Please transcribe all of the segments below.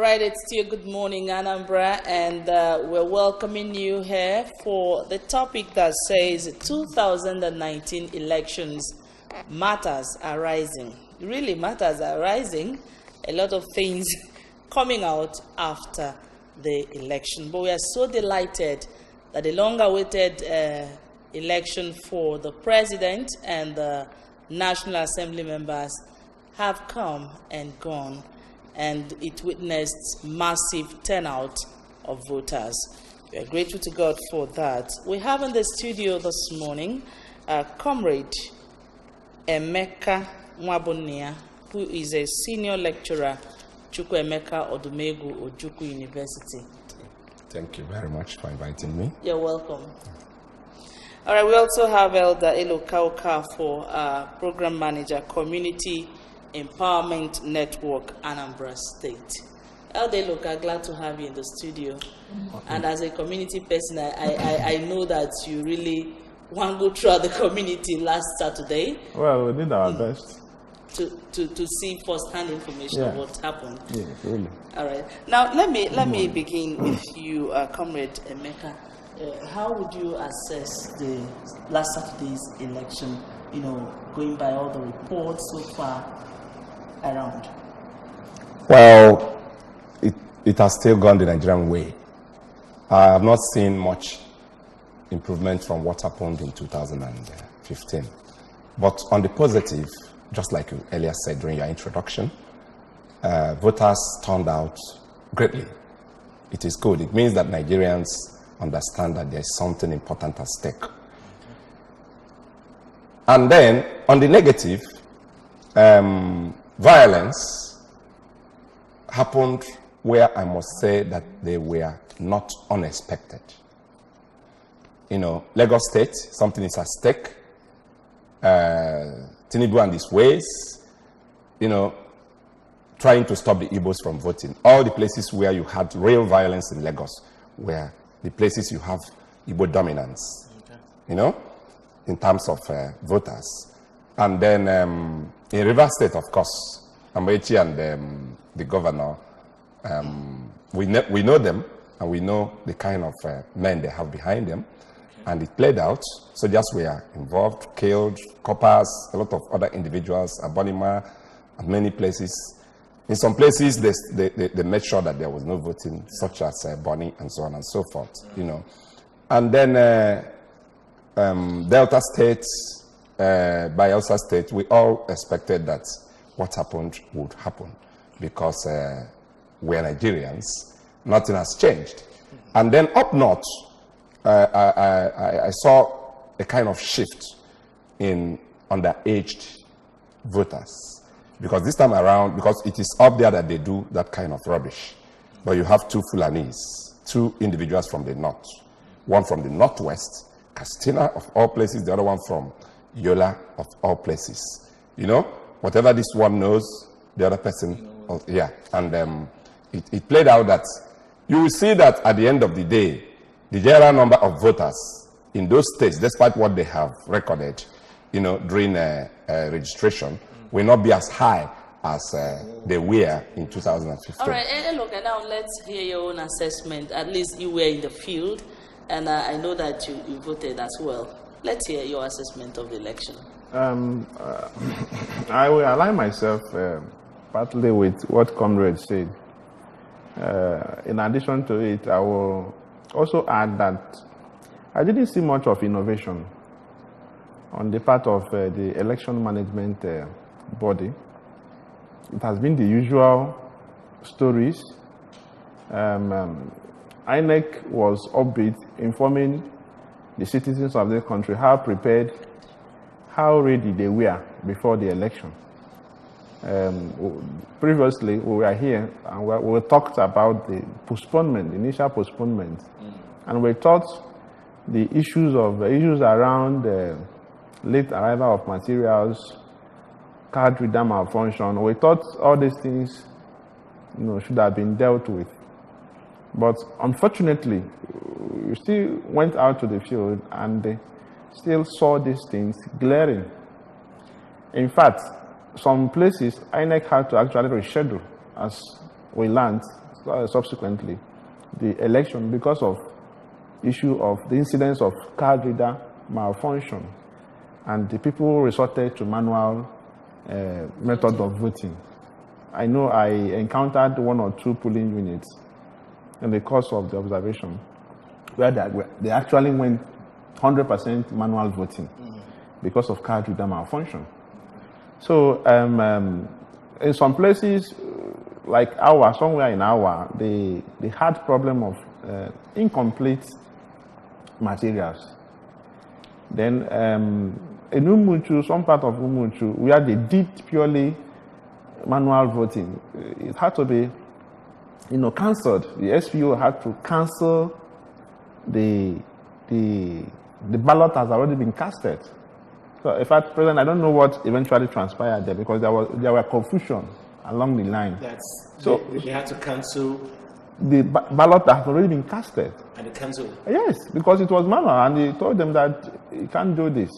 right, it's still good morning, Anambra, and we're welcoming you here for the topic that says 2019 elections, matters are rising. Really, matters are rising. A lot of things coming out after the election. But we are so delighted that the long-awaited election for the president and the National Assembly members have come and gone, and it witnessed massive turnout of voters. We are grateful to God for that. We have in the studio this morning Comrade Emeka Nwabunia, who is a senior lecturer, Chukwuemeka Odumegu, Ojukwu University. Thank you very much for inviting me. You're welcome. All right, we also have Elder Eloka Okafor, Program Manager, Community Empowerment Network, Anambra State. Elder Eloka, glad to have you in the studio. And as a community person, I know that you really want to go throughout the community last Saturday. Well, we did our best. To see first-hand information of what happened. Yes, really. All right. Now, let me begin with you, Comrade Emeka. How would you assess the last Saturday's election, going by all the reports so far around? Well, it has still gone the Nigerian way. I have not seen much improvement from what happened in 2015. But on the positive, just like you earlier said during your introduction, voters turned out greatly. It is good. It means that Nigerians understand that there's something important at stake. And then, on the negative, violence happened where I must say that they were not unexpected. Lagos State, something is at stake. Tinubu and his ways, trying to stop the Igbos from voting. All the places where you had real violence in Lagos were the places you have Igbo dominance, in terms of voters. And then in Rivers State, of course, Amaechi and the governor, we know them, and we know the kind of men they have behind them. And it played out. Soldiers were involved, killed, coppers, a lot of other individuals, Abonima, and many places. In some places, they made sure that there was no voting, such as Bonny and so on and so forth, And then Delta State, Bayelsa State, we all expected that what happened would happen because we're Nigerians. Nothing has changed. And then up north, I saw a kind of shift in underaged voters. Because this time around, because it is up there that they do that kind of rubbish. But you have two Fulanis, two individuals from the north. One from the northwest, Castina of all places, the other one from Yola of all places. Whatever this one knows, the other person, yeah. And it played out that you will see that at the end of the day, the general number of voters in those states, despite what they have recorded, during registration, will not be as high as they were in 2015. All right, look, now let's hear your own assessment. At least you were in the field, and I know that you voted as well. Let's hear your assessment of the election. I will align myself partly with what Comrade said. In addition to it, I will also add that I didn't see much of innovation on the part of the election management body. It has been the usual stories. INEC was upbeat, informing the citizens of the country how prepared, how ready they were before the election. Previously, we were here and we talked about the postponement, initial postponement, and we thought the issues around late arrival of materials, card reader malfunction. We thought all these things, should have been dealt with. But unfortunately, we still went out to the field and still saw these things glaring. In fact, some places, INEC had to actually reschedule, as we learned subsequently, the election, because of issue of the incidence of card reader malfunction, and the people resorted to manual method of voting. I know I encountered 1 or 2 polling units in the course of the observation where they actually went 100% manual voting because of card reader malfunction. So in some places, like somewhere in they had problem of incomplete materials. Then in Umuchu, some part of Umuchu, where they did purely manual voting, it had to be, cancelled. The SPO had to cancel the ballot has already been casted. So, in fact, President, I don't know what eventually transpired there because there were confusion along the line. They had to cancel the ballot that has already been casted. And they cancelled? Yes, because it was manual, and they told them that you can't do this.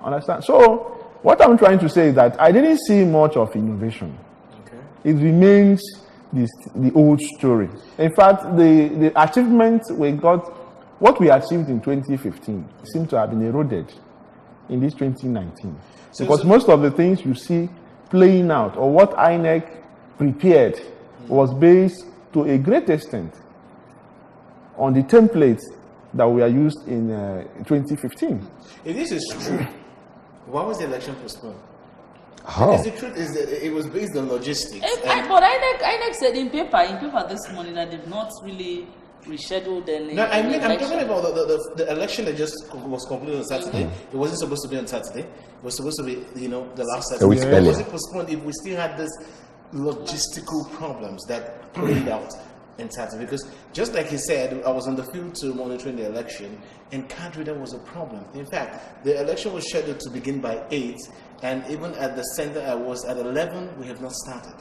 Understand? So, what I'm trying to say is that I didn't see much of innovation. Okay. It remains the old story. In fact, the achievements we got, what we achieved in 2015, seem to have been eroded in this 2019. Because most of the things you see playing out, or what INEC prepared, was based to a great extent on the templates that were used in 2015. If this is true, why was the election postponed? How? Because the truth is that it was based on logistics. But INEC said in paper this morning that they've not really rescheduled any. No, I mean, I'm talking about the election that just was completed on Saturday. It wasn't supposed to be on Saturday. It was supposed to be, the last Saturday. Why was it postponed if we still had this logistical problems that played out in Saturday? Because just like he said, I was on the field to monitoring the election, and card reader was a problem. In fact, the election was scheduled to begin by 8, and even at the center I was at 11, we have not started.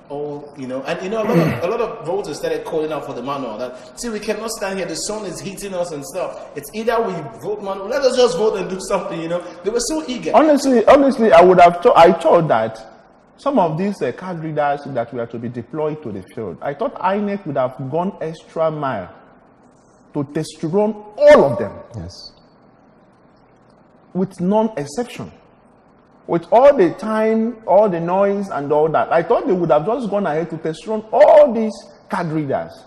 A lot of voters started calling out for the manual. That, see, we cannot stand here. The sun is heating us and stuff. It's either we vote manual. Let us just vote and do something. They were so eager. Honestly, I would have. I thought that some of these card readers that were to be deployed to the field, I thought INEC would have gone extra mile to test run all of them. Yes. With non-exception. With all the time, all the noise and all that, I thought they would have just gone ahead to test run all these card readers.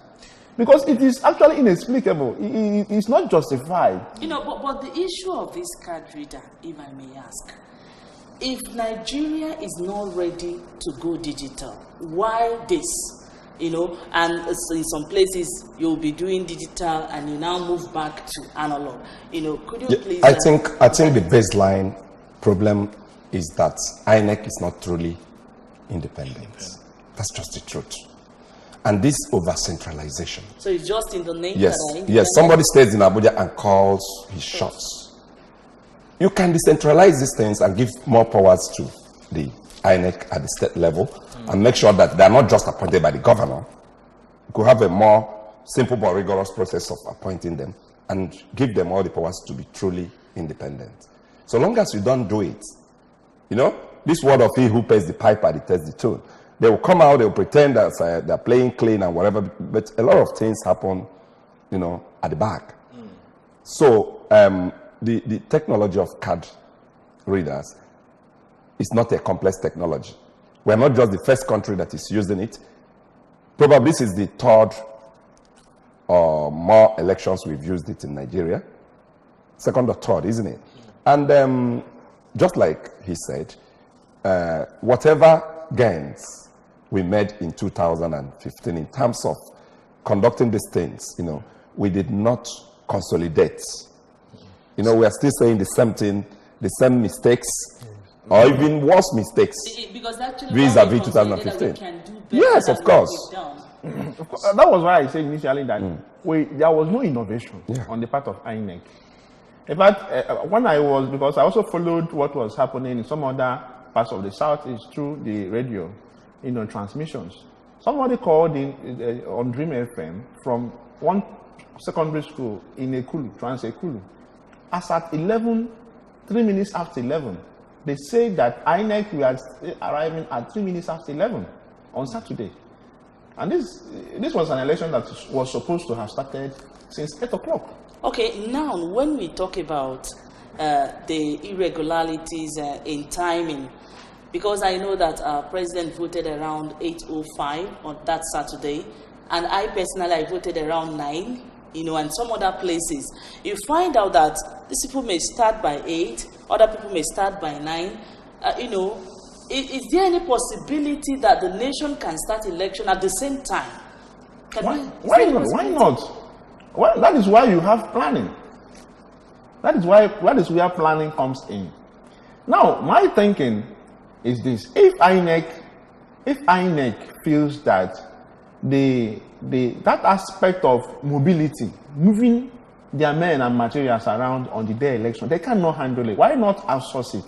Because it is actually inexplicable. It's not justified. But the issue of this card reader, if I may ask, if Nigeria is not ready to go digital, why this? And in some places you'll be doing digital and you now move back to analog. Could you please? I think the baseline problem is that INEC is not truly independent. That's just the truth. And this over-centralization. So it's just in the name yes, that are independent? Yes, somebody stays in Abuja and calls his shots. You can decentralize these things and give more powers to the INEC at the state level and make sure that they are not just appointed by the governor. You could have a more simple but rigorous process of appointing them and give them all the powers to be truly independent. So long as you don't do it, this word of he who pays the piper, he takes the tune. They will come out, they will pretend that they're playing clean and whatever, but a lot of things happen, at the back. So the technology of card readers is not a complex technology. We're not just the first country that is using it. Probably this is the third or more elections we've used it in Nigeria. Second or third, isn't it? And just like he said, whatever gains we made in 2015 in terms of conducting these things, we did not consolidate. We are still saying the same thing, the same mistakes, or even worse mistakes vis-a-vis 2015. Yes, of course. That was why I said initially that there was no innovation on the part of INEC. In fact, because I also followed what was happening in some other parts of the Southeast through the radio, transmissions. Somebody called in on Dream FM from one secondary school in Ekulu, Trans-Ekulu. As at 3 minutes after 11, they say that INEC was arriving at 3 minutes after 11 on Saturday. And this was an election that was supposed to have started since 8 o'clock. Okay, now when we talk about the irregularities in timing, because I know that our president voted around 8:05 on that Saturday, and I personally I voted around 9, and some other places. You find out that these people may start by 8, other people may start by 9. Is there any possibility that the nation can start election at the same time? Why not? Well, that is why you have planning. That is where planning comes in. Now, my thinking is this: if INEC feels that that aspect of mobility, moving their men and materials around on the day election, they cannot handle it, why not outsource it?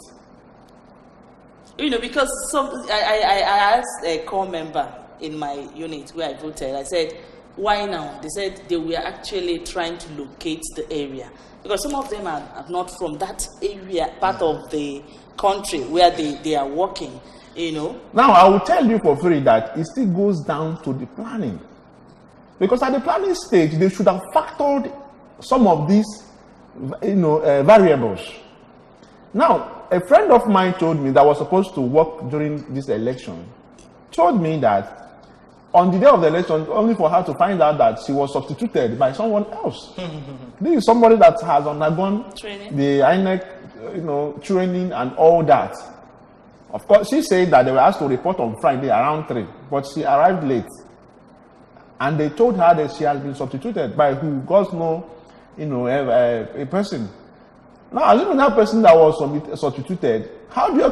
Because I asked a core member in my unit where I voted, I said, why now? They said they were actually trying to locate the area. Because some of them are not from that area, part of the country where they are working, Now, I will tell you for free that it still goes down to the planning. Because at the planning stage, they should have factored some of these, variables. Now, a friend of mine told me that was supposed to work during this election, told me that on the day of the election, only for her to find out that she was substituted by someone else. This is somebody that has undergone training, the INEC, training and all that. Of course, she said that they were asked to report on Friday around 3, but she arrived late. And they told her that she has been substituted by who? God knows, a person. Now, assuming that person that was substituted, how do you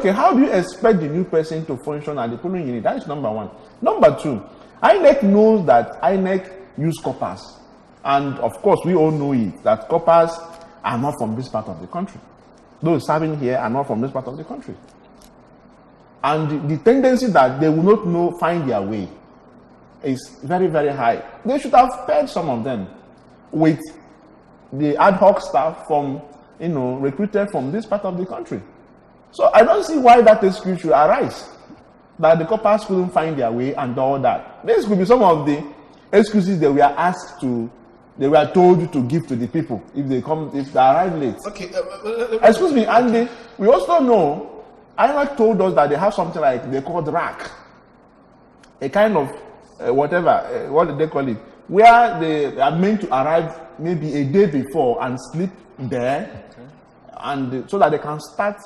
expect the new person to function at the polling unit? That is number one. Number two, INEC knows that INEC use coppers. And of course, we all know it, that coppers are not from this part of the country. Those serving here are not from this part of the country. And the tendency that they will not find their way is very, very high. They should have paired some of them with the ad hoc staff from, recruited from this part of the country. So I don't see why that excuse should arise, that the coppers couldn't find their way and all that. This could be some of the excuses they were told to give to the people if they arrive late. Okay. Excuse me, and we also know, INEC told us that they have something like they call rack, a kind of what do they call it, where they are meant to arrive maybe a day before and sleep there, and so that they can start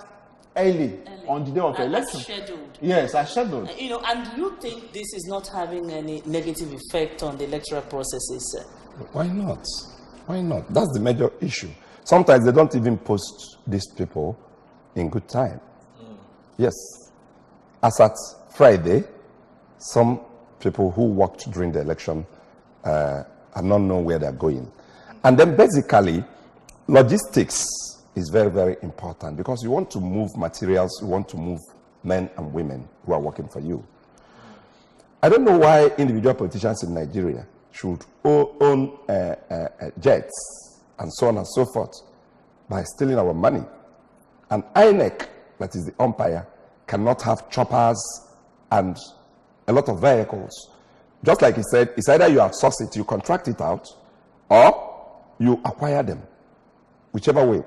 early on the day of the election. As scheduled. Yes, as scheduled. And do you think this is not having any negative effect on the electoral processes? Why not? Why not? That's the major issue. Sometimes they don't even post these people in good time. Yes. As at Friday, some people who worked during the election have not known where they're going. And then basically, logistics is very, very important because you want to move materials, you want to move men and women who are working for you. I don't know why individual politicians in Nigeria should own jets and so on and so forth by stealing our money. And INEC, that is the umpire, cannot have choppers and a lot of vehicles. Just like he said, it's either you outsource it, you contract it out, or you acquire them. Whichever way,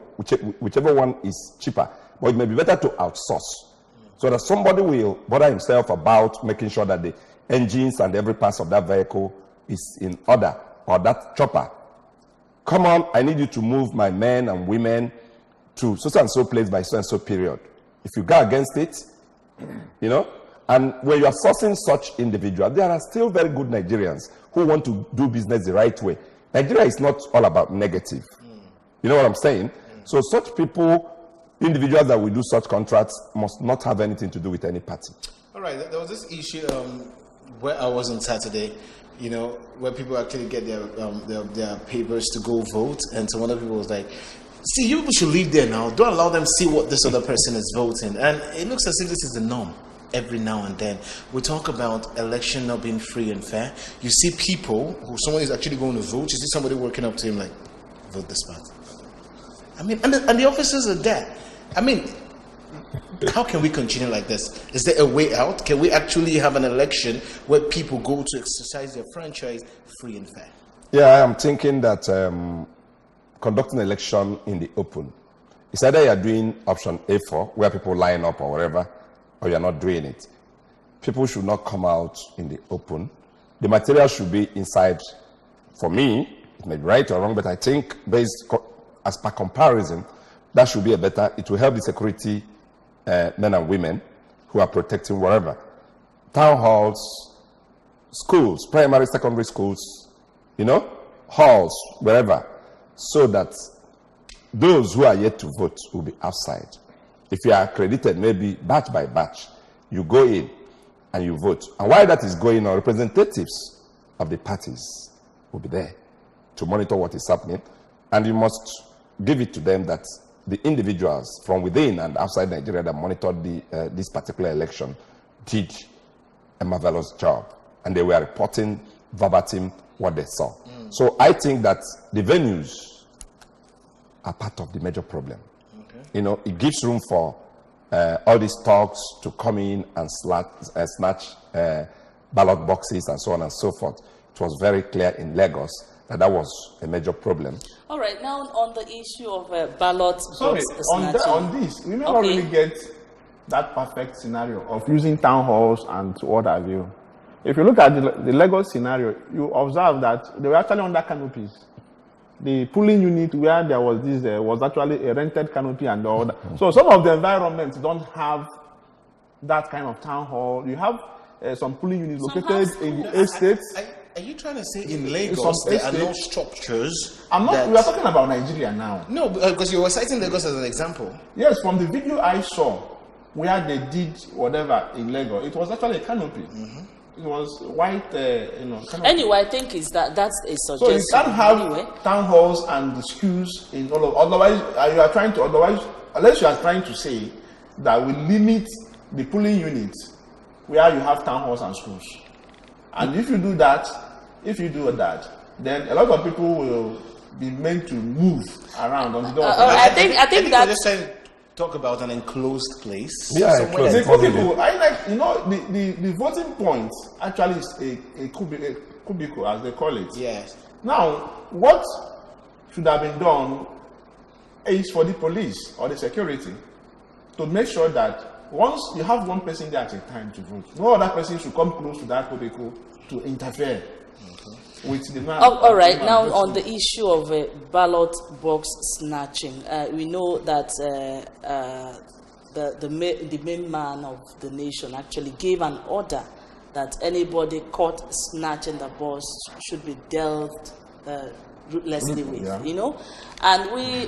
whichever one is cheaper. But it may be better to outsource so that somebody will bother himself about making sure that the engines and every part of that vehicle is in order, or that chopper. Come on, I need you to move my men and women to so and so place by so and so period. If you go against it, and when you are sourcing such individuals, there are still very good Nigerians who want to do business the right way. Nigeria is not all about negative. You know what I'm saying? So such people, individuals that will do such contracts, must not have anything to do with any party. All right, there was this issue where I was on Saturday, where people actually get their papers to go vote, and so one of the people was like, see, you people should leave there now. Don't allow them to see what this other person is voting. And it looks as if this is the norm. Every now and then we talk about election not being free and fair. You see people who someone is actually going to vote. You see somebody working up to him like, vote this party. I mean, and the officers are there. I mean, how can we continue like this? Is there a way out? Can we actually have an election where people go to exercise their franchise free and fair? Yeah, I am thinking that conducting election in the open, it's either you are doing option A4, where people line up or whatever, or you are not doing it. People should not come out in the open. The material should be inside. For me, it may be right or wrong, but I think as per comparison, that should be it will help the security men and women who are protecting wherever. Town halls, schools, primary, secondary schools, halls, wherever, so that those who are yet to vote will be outside. If you are accredited, maybe batch by batch, you go in and you vote. And while that is going on, representatives of the parties will be there to monitor what is happening. And you must give it to them that the individuals from within and outside Nigeria that monitored this particular election did a marvelous job. And they were reporting verbatim what they saw. So I think that the venues are part of the major problem. Okay. It gives room for all these talks to come in and snatch ballot boxes and so on and so forth. It was very clear in Lagos that was a major problem. All right, now on the issue of ballot box snatching. On this, we may not really get that perfect scenario of using town halls and what have you. If you look at the Lagos scenario, you observe that they were actually under canopies. The polling unit where there was this was actually a rented canopy and all that. So some of the environments don't have that kind of town hall. You have some polling units located in the estates. Are you trying to say in Lagos there are no structures? We are talking about Nigeria now. No, because you were citing Lagos as an example. Yes, from the video I saw where they did whatever in Lagos, it was actually a canopy. It was white, canopy. Anyway, I think that's a suggestion. So you can't have town halls and the schools in all of. Otherwise, unless you are trying to say that we limit the polling units where you have town halls and schools, and if you do that, then a lot of people will be meant to move around on the door. I think that's just trying to talk about an enclosed place. Yeah, the voting point actually is a cubicle, as they call it. Yes. Now, what should have been done is for the police or the security to make sure that once you have one person there at a time to vote, no other person should come close to that cubicle to interfere with the man. All right, now on the issue of ballot box snatching, we know that the main man of the nation actually gave an order that anybody caught snatching the box should be dealt ruthlessly with, And we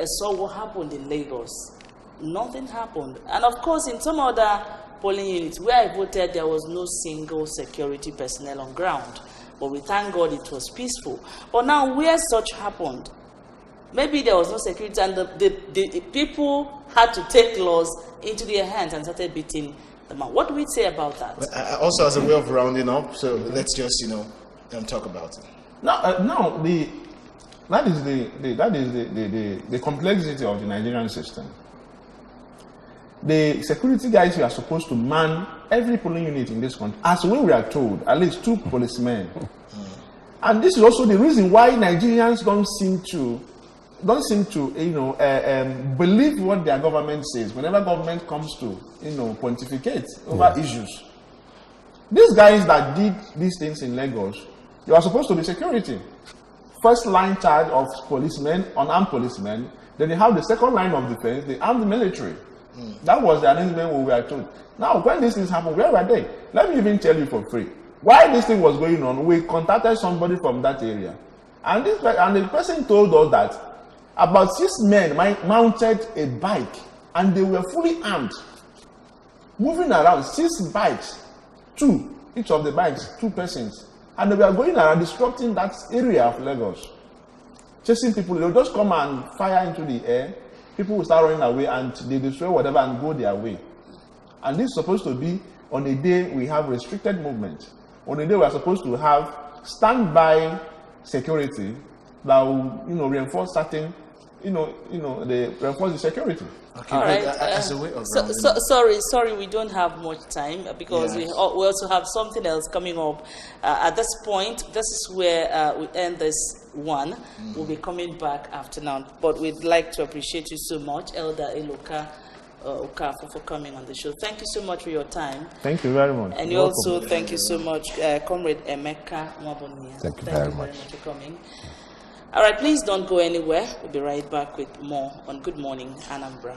saw what happened in Lagos. Nothing happened. And of course, in some other polling units where I voted, there was no single security personnel on ground. But we thank God it was peaceful. But now where such happened, maybe there was no security and the people had to take laws into their hands and started beating the man. What do we say about that? Also, as a way of rounding up, so let's just talk about it. Now that is the complexity of the Nigerian system. The security guys who are supposed to man every polling unit in this country, as we were told, at least 2 policemen. And this is also the reason why Nigerians don't seem to believe what their government says whenever government comes to pontificate over issues. These guys that did these things in Lagos, they are supposed to be security. First line charge of policemen, unarmed policemen. Then they have the second line of defense, the armed military. That was the arrangement we were told. Now, when these things happened, where were they? Let me even tell you for free. While this thing was going on, we contacted somebody from that area. And the person told us that about 6 men mounted a bike and they were fully armed, moving around, 6 bikes, 2, each of the bikes, 2 persons. And they were going around disrupting that area of Lagos, chasing people. They'll just come and fire into the air. People will start running away and they destroy whatever and go their way. And this is supposed to be on a day we have restricted movement. On a day we are supposed to have standby security that will, reinforce certain, they reinforce the security. Okay, All right. as a way of Sorry, we don't have much time because we also have something else coming up. At this point, this is where we end this one. We'll be coming back after now, but we'd like to appreciate you so much, Elder Eloka Okafor, for coming on the show. Thank you so much for your time. Thank you very much. And you also, thank you so much, Comrade Emeka Nwabonia. Thank you very much for coming. All right, please don't go anywhere. We'll be right back with more on Good Morning Anambra.